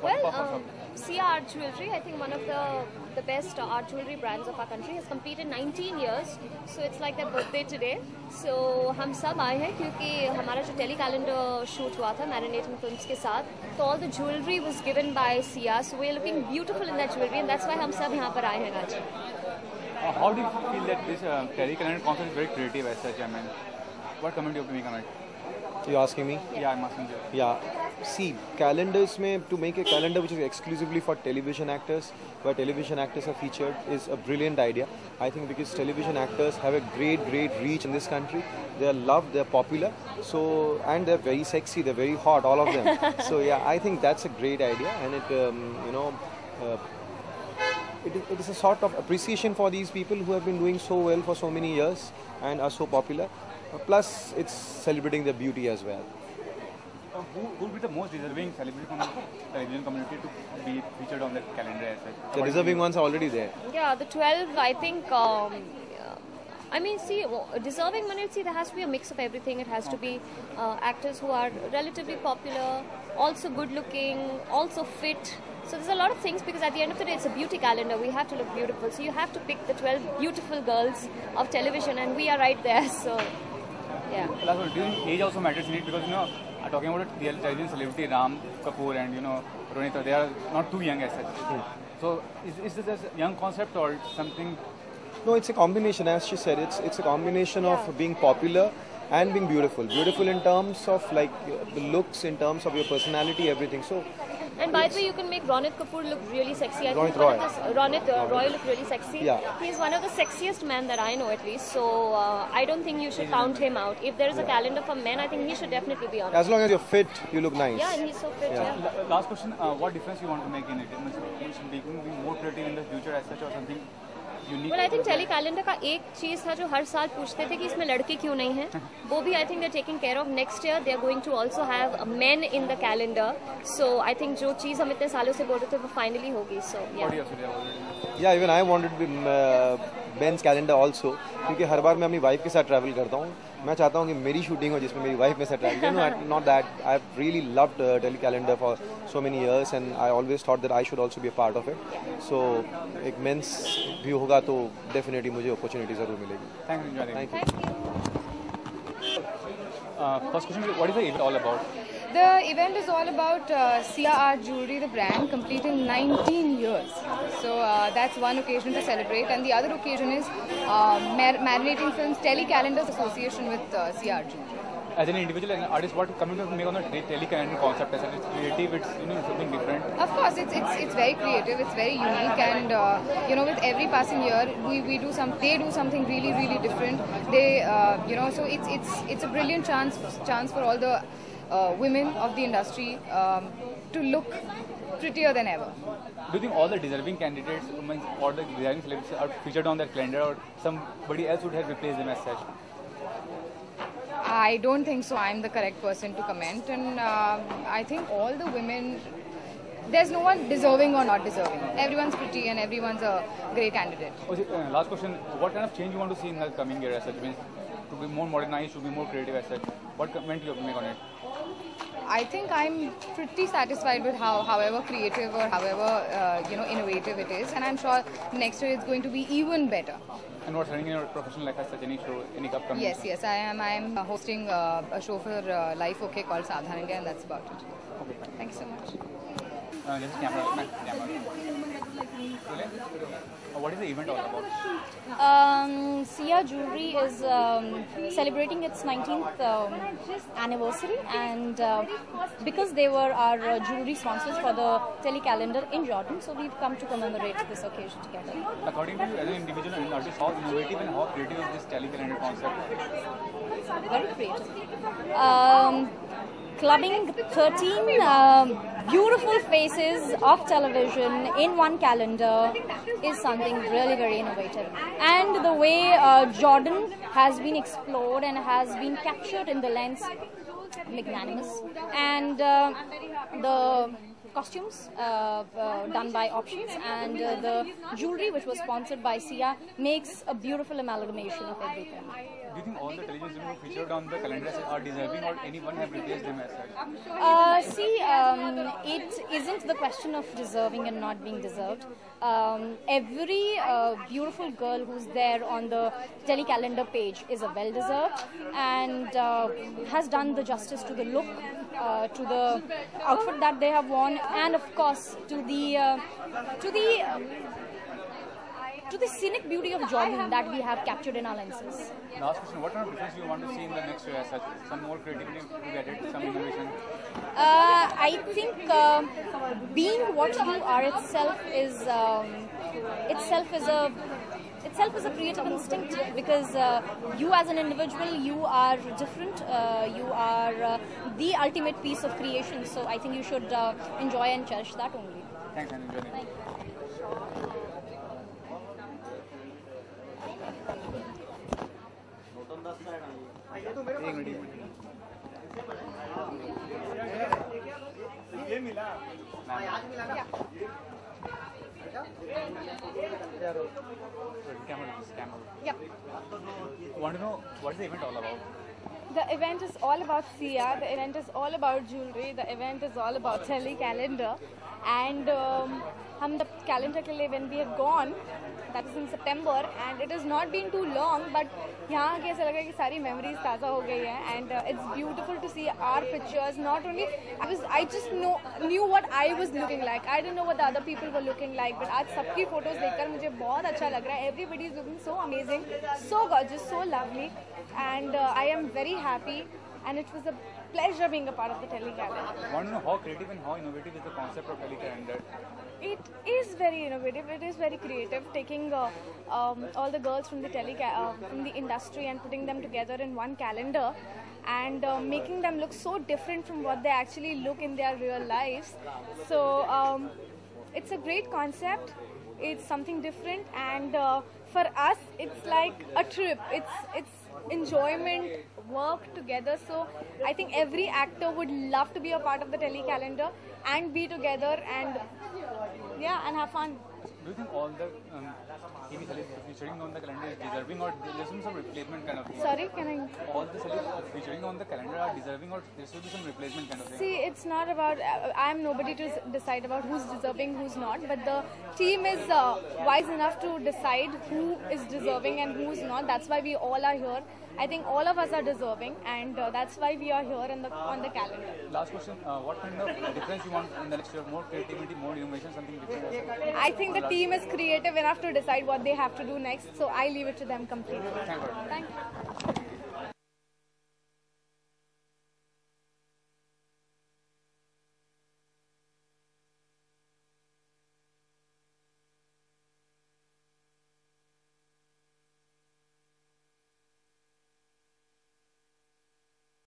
Well, Sia Art Jewelry, I think one of the best art jewelry brands of our country, has completed 19 years. So it's like their birthday today. So हम सब आए हैं क्योंकि हमारा जो tele calendar shoot हुआ था Marinating Films के साथ, तो all the jewelry was given by Sia. So we're looking beautiful in that jewelry, and that's why हम सब यहाँ पर आए हैं आज. How do you feel that this tele calendar concept is very creative as such? I mean, what comment you have to make on it? You asking me? Yeah, I'm asking you. Yeah. See, calendars to make a calendar which is exclusively for television actors, where television actors are featured, is a brilliant idea. I think because television actors have a great reach in this country. They are loved, they are popular, so and they're very sexy, they're very hot, all of them. So yeah, I think that's a great idea, and it is a sort of appreciation for these people who have been doing so well for so many years and are so popular. Plus, it's celebrating their beauty as well. Who would be the most deserving celebrity from the television community to be featured on that calendar as such? The deserving ones are already there. Yeah, the 12, I think, I mean, see, deserving minutes, see, there has to be a mix of everything. It has to be actors who are relatively popular, also good looking, also fit. So there's a lot of things, because at the end of the day, it's a beauty calendar. We have to look beautiful. So you have to pick the 12 beautiful girls of television, and we are right there. So, yeah. Last one, do you think age also matters in it? Because, talking about a television celebrity, Ram Kapoor and, Ronita, they are not too young as such. So is this a young concept or something? No, it's a combination, as she said. It's a combination of being popular and being beautiful. Beautiful in terms of like the looks, in terms of your personality, everything. So. And by the way, you can make Ronit Kapoor look really sexy. Ronit Roy. Ronit Roy look really sexy. Yeah. He's one of the sexiest men that I know, at least. So I don't think you should count him out. If there is a calendar for men, I think he should definitely be on it. As long as you're fit, you look nice. Yeah, and he's so fit. Yeah. Last question: what difference you want to make in it? You should be more creative in the future as such, or something unique? Well, I think tele calendar का एक चीज़ था जो हर साल पूछते थे कि इसमें लड़के क्यों नहीं हैं, वो भी I think they're taking care of. Next year they are going to also have men in the calendar. So I think जो चीज़ हम इतने सालों से बोल रहे थे वो finally होगी. So yeah. What do you have to say about it? Yeah, even I wanted Ben's calendar also, क्योंकि हर बार मैं अपनी वाइफ के साथ ट्रैवल करता हूँ. मैं चाहता हूँ कि मेरी शूटिंग हो जिसमें मेरी वाइफ मेरे साथ ट्रैवल करे. Not that. I've really loved tele calendar for so many years, and I always thought that I should also be a part of it. So एक मेंस भी होगा तो definitely मुझे opportunity ज़रूर मिलेगी. Thank you. First question: what is the event all about? The event is all about Sia Art Jewelry, the brand, completing 19 years. So that's one occasion to celebrate, and the other occasion is Marinating Films Tele Calendars Association with Sia Art Jewelry. As an individual and artist, what comment you make on the tele calendar concept? As it's creative, it's something different. Of course, it's very creative, it's very unique, and with every passing year, they do something really different. They so it's a brilliant chance for all the women of the industry to look prettier than ever. Do you think all the deserving candidates, or the deserving celebrities, are featured on that calendar, or somebody else would have replaced them as such? I don't think so. I'm the correct person to comment, and I think all the women, there's no one deserving or not deserving. Everyone's pretty and everyone's a great candidate. Last question: what kind of change you want to see in the coming year as such? Means to be more modernized, to be more creative as such. What comment you have to make on it? I think I'm pretty satisfied with however creative or however innovative it is, and I'm sure next year it's going to be even better. And what's running in your professional life as such? Any show, any upcoming? Yes, I am hosting a show for Life OK called Sadhan India, and that's about it. Okay, fine. Thank you so much. Just camera. What is the event all about? Sia Jewelry is celebrating its 19th anniversary, and because they were our jewelry sponsors for the tele calendar in Jordan, so we've come to commemorate this occasion together. According to you, as an individual and artist, how innovative and how creative is this tele calendar concept? Very creative. Clubbing 13 beautiful faces of television in one calendar is something really very innovative. And the way Jordan has been explored and has been captured in the lens, magnanimous. And the costumes done by Options, and the jewelry which was sponsored by Sia makes a beautiful amalgamation of everything. Do you think all the television who featured on the calendar are deserving, or anyone have replaced them as such? It isn't the question of deserving and not being deserved. Every beautiful girl who's there on the telecalendar page is a well-deserved and has done the justice to the look, to the outfit that they have worn, and of course to the scenic beauty of jogging that we have captured in our lenses. Last question, what kind of difference do you want to see in the next year as such? Some more creativity to get it, some innovation? I think being what you are itself is a creative instinct, because you as an individual, you are different, you are the ultimate piece of creation, so I think you should enjoy and cherish that only. Thanks and enjoy it. Thank you. Yep. Want to know what's the event all about? The event is all about Sia, the event is all about jewelry, the event is all about telecalendar, and हम the calendar के लिए when we have gone, that is in September, and it has not been too long, but यहाँ के ऐसा लगा कि सारी memories ताज़ा हो गई हैं, and it's beautiful to see our pictures. Not only I just knew what I was looking like. I didn't know what the other people were looking like, but आज सबकी photos देखकर मुझे बहुत अच्छा लग रहा है. Everybody is looking so amazing, so gorgeous, so lovely, and I am very happy, and it was a pleasure being a part of the telecalendar. Want to know how creative and how innovative is the concept of telecalendar? It is very innovative. It is very creative. Taking all the girls from the from the industry and putting them together in one calendar, and making them look so different from what they actually look in their real lives. So it's a great concept. It's something different, and for us, it's like a trip. It's enjoyment, work together. So I think every actor would love to be a part of the telecalendar and be together and and have fun. Do you think all the TV celebrities featuring on the calendar is deserving, or there should be some replacement kind of thing? Sorry, can I? All the celebrities featuring on the calendar are deserving, or there should be some replacement kind of thing? See, it's not about, I'm nobody to decide about who's deserving, who's not, but the team is wise enough to decide who is deserving and who's not. That's why we all are here. I think all of us are deserving, and that's why we are here on the calendar. Last question, what kind of difference you want in the next year? More creativity, more innovation, something different? I think the team is creative enough to decide what they have to do next, so I leave it to them completely. Thank you. Thank you.